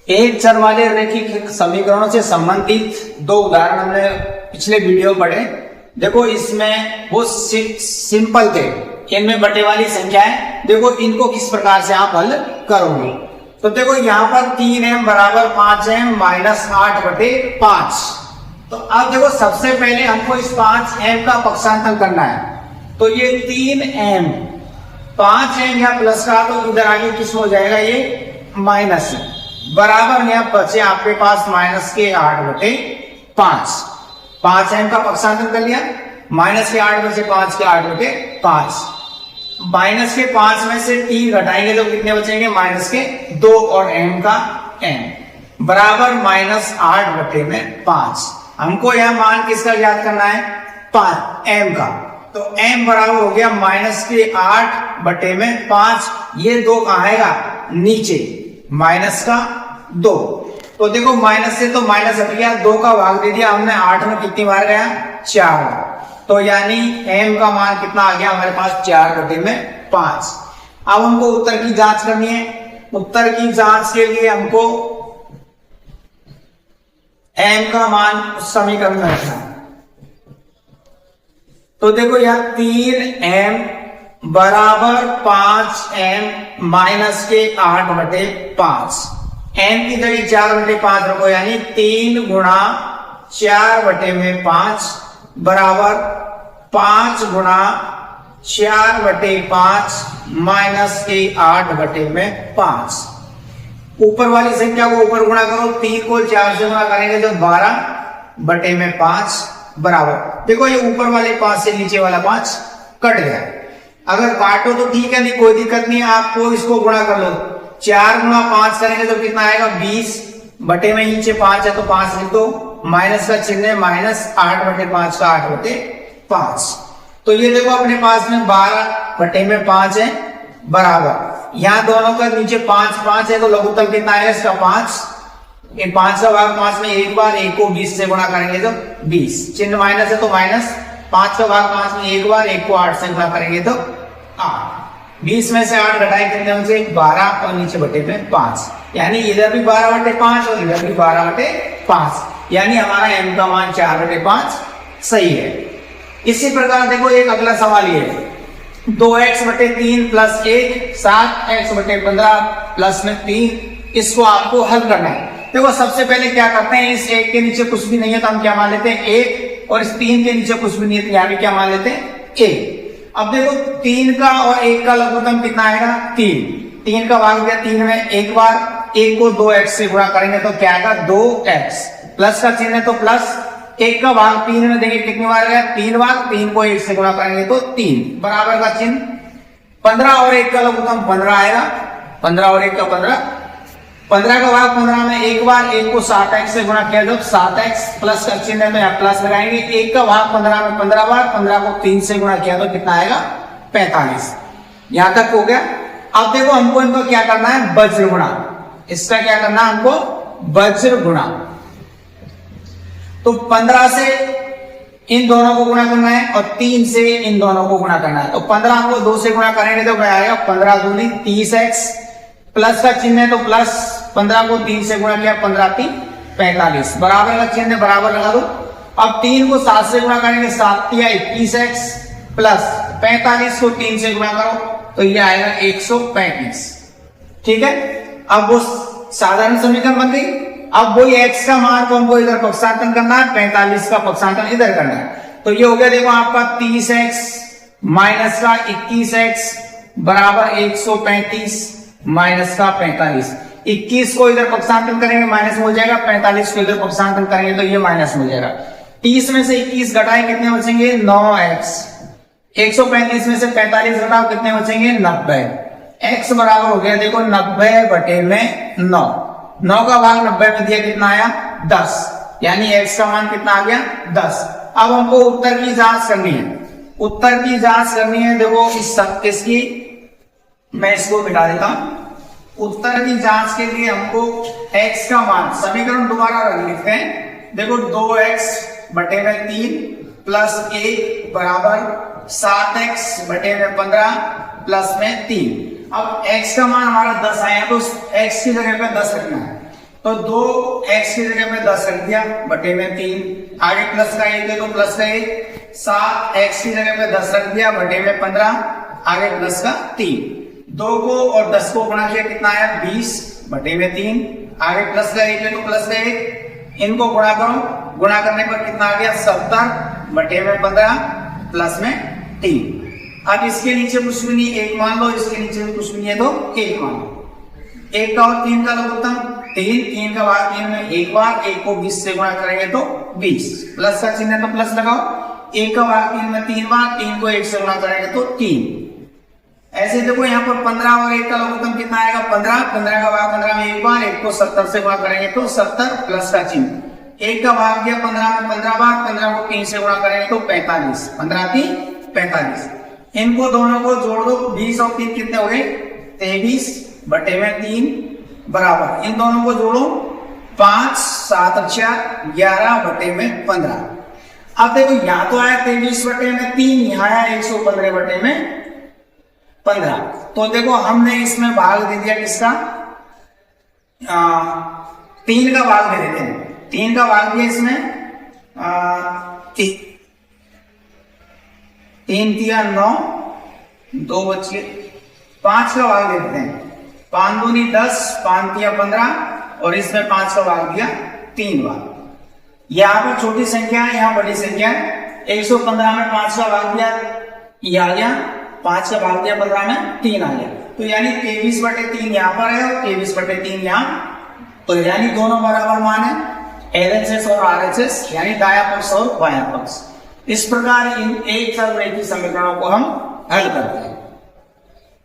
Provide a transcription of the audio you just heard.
एक चर वाले रैखिक समीकरणों से संबंधित दो उदाहरण हमने पिछले वीडियो पढ़े। देखो इसमें वो सिंपल थे, इनमें बटे वाली संख्या है। देखो इनको किस प्रकार से आप हल करोगे। तो देखो यहाँ पर 3m बराबर 5m माइनस 8/5। तो अब देखो सबसे पहले हमको इस 5m का पक्षांतर करना है। तो ये 3m 5m यहाँ प्लस का, तो इधर आगे किस हो जाएगा, ये माइनस बराबर यहाँ बचे आपके पास माइनस के 8/5। 5m का पक्षांतर कर लिया, माइनस के 8 बचे 5 के 8/5। माइनस के 5 में से t घटाएंगे तो कितने बचेंगे, माइनस के 2 और m का m बराबर माइनस 8/5। हमको यह मान किसका ज्ञात करना है, 5m का। तो m बराबर हो गया माइनस के 8/5। ये 2 कहाँ आएगा, नीचे माइनस का 2। तो देखो माइनस से तो माइनस हट गया, 2 का भाग दे दिया हमने, 8 में कितनी बार गया, 4। तो यानी m का मान कितना आ गया हमारे पास, 4/5। अब हमको उत्तर की जांच करनी है। उत्तर की जांच के लिए हमको m का मान उस समीकरण में रखना है। तो देखो यह 3m बराबर 5m माइनस के 8/5। m की जगह 4/5 रखो, यानी 3 गुणा 4/5 बराबर 5 गुणा 4/5 माइनस के 8/5। ऊपर वाली संख्या को ऊपर गुणा करो, 3 को 4 से गुणा करेंगे तो 12/5 बराबर, देखो ये ऊपर वाले 5 से नीचे वाला 5 कट गया। अगर काटो तो ठीक है, नहीं कोई दिक्कत नहीं है, आपको इसको गुणा कर लो। 4 गुणा 5 करेंगे तो कितना आएगा, 20 बटे में नीचे 5 है तो 5 लिख दो, माइनस का चिन्ह है, माइनस 8/5 का 8/5। तो ये देखो अपने पास में 12/5 है बराबर, यहाँ दोनों का नीचे 5 है तो लघुत्तम कितना आएगा इसका, 5। 5 का भाग 5 में एक बार, 1 को 20 से गुणा करेंगे तो 20, चिन्ह माइनस है तो माइनस। 5 का भाग 5 में एक बार, 1 को 8 से गुणा करेंगे तो 8। 20 में से 8 घटाए कितने में से, 12 और नीचे बटे में 5, यानी इधर भी 12/5 और इधर भी 12/5, यानी हमारा m का मान 4/5 सही है। इसी प्रकार देखो एक अगला सवाल ये है, 2x/3 प्लस 1 7x/15 प्लस में 3, इसको आपको हल करना है। देखो सबसे पहले क्या करते हैं, इस 1 के नीचे कुछ भी नहीं है तो हम क्या मान लेते हैं 1, और इस 3 के नीचे कुछ भी नहीं है तो यहाँ भी क्या मान लेते हैं 1। अब देखो 3 का और 1 का लघुत्तम कितना आएगा, 3 का भाग गया 3 में एक बार, 1 को 2x से गुणा करेंगे तो क्या आएगा, 2x। प्लस का चिन्ह है तो प्लस, 1 का भाग 3 में देखिए कितनी बार गया, 3 बार, 3 को 1 से गुणा करेंगे तो 3 बराबर का चिन्ह। 15 और 1 का लघुत्तम 15 आएगा, 15 और 1 का 15। 15 का भाग 15 में एक बार, 1 को 7x से गुणा किया तो 7x, प्लस का चिन्ह है तो यहाँ प्लस लगाएंगे। 1 का भाग 15 में 15 बार, 15 को 3 से गुणा किया तो कितना आएगा, 45। यहां तक हो गया। अब देखो हमको इनको क्या करना है, वज्र गुणा। इसका क्या करना है हमको, वज्र गुणा। तो 15 से इन दोनों को गुणा करना है और 3 से इन दोनों को गुणा करना है। तो 15 को 2 से गुणा करेंगे तो क्या आएगा, 15 दूनी 30x, प्लस का चिन्ह है तो प्लस, 15 को 3 से गुणा किया, 15 3 45 बराबर का चिन्ह है, बराबर लगा दो। अब 3 को 7 से गुणा करेंगे, 7 या 21x, प्लस 45 को 3 से गुणा करो तो ये आएगा 135। ठीक है, अब वो साधारण समीकरण बन गई। अब वही x का मान को हमको इधर पक्षांतर करना है, 45 का पक्षांतर इधर करना है। तो ये हो गया देखो आपका 30x माइनस का 21x बराबर 135 माइनस का 45। 21 को इधर पक्षांतर करेंगे माइनस हो जाएगा, 45 को इधर पक्षांतर करेंगे तो ये माइनस हो जाएगा। 30 में से 21 घटाए कितने बचेंगे, 9x। 135 में से 45 घटाओ कितने बचेंगे, 90। x बराबर हो गया देखो 90/9। 9 का भाग 90 में दिया कितना आया, 10, यानी x का मान कितना आ गया, 10। अब हमको उत्तर की जांच करनी है। उत्तर की जांच करनी है, देखो इसकी मैं इसको मिटा देता हूं। उत्तर की जांच के लिए हमको x का मान, समीकरण दोबारा लिखते हैं। देखो 2x/3 प्लस 1 बराबर 7x/15 प्लस में 3। अब x का मान हमारा 10 आया तो x की जगह पे 10 रखना है। तो 2x की जगह में 10 रख दिया बटे में 3, आगे प्लस का 1 है तो प्लस का 1, 7x की जगह में 10 रख दिया बटे में 15, आगे प्लस का 3, 2 को और 10 को गुणा किया कितना आया 20 बटे में 3, आगे प्लस का 1 है तो प्लस का 1, इनको गुणा करो, गुणा करने पर कितना आ गया 70 बटे में 15 प्लस में 3। अब इसके नीचे कुछ भी नहीं, 1 मान लो, इसके नीचे भी कुछ भी नहीं है तो 1 मान लो। 1 का और 3 का लघुत्तम 3, 3 का भाग 3 में एक बार, 1 को 20 से गुणा करेंगे तो 20, प्लस का चिन्ह है तो प्लस लगाओ, 1 का भाग 3 में 3 बार, 3 को 1 से गुणा करेंगे तो 3। ऐसे देखो यहाँ पर 15 और 1 का लघुत्तम कितना आएगा 15, 15 का भाग 15 में एक बार, 1 को 70 से गुणा करेंगे तो 70 प्लस का चिन्ह, 1 का भाग दिया 15 में 15 बार, 15 को 3 से गुणा करेंगे तो 45, 15 3 45। इनको दोनों को जोड़ दो, 20 और 3 कितने हो गए 23 बटे में 3 बराबर, इन दोनों को जोड़ो 5 7 4 11 बटे में 15। अब देखो यहाँ तो आया 23 बटे में 3, यहाँ आया 115 बटे में 15। तो देखो हमने इसमें भाग दे दिया किसका 3 का भाग दे देते हैं, 3 का भाग दिया इसमें 3 दिया 9, 2 बचे, 5 का भाग दे देते हैं, 5 दूनी 10, 5 दिया 15 और इसमें 5 का भाग दिया 3 बार। यहाँ पर छोटी संख्या है, यहाँ बड़ी संख्या है, 115 में 5 का भाग दिया ये आ गया, 5 का भाग दिया 15 में 3 आ गया, तो यानी 23 बटे 3 यहाँ पर है और 23 बटे 3 यहाँ, तो यानी दोनों बराबर मान है LHS और RHS, यानी दाया पक्ष और बायां पक्ष। इस प्रकार इन एक सरल रेखीय समीकरणों को हम हल करते हैं।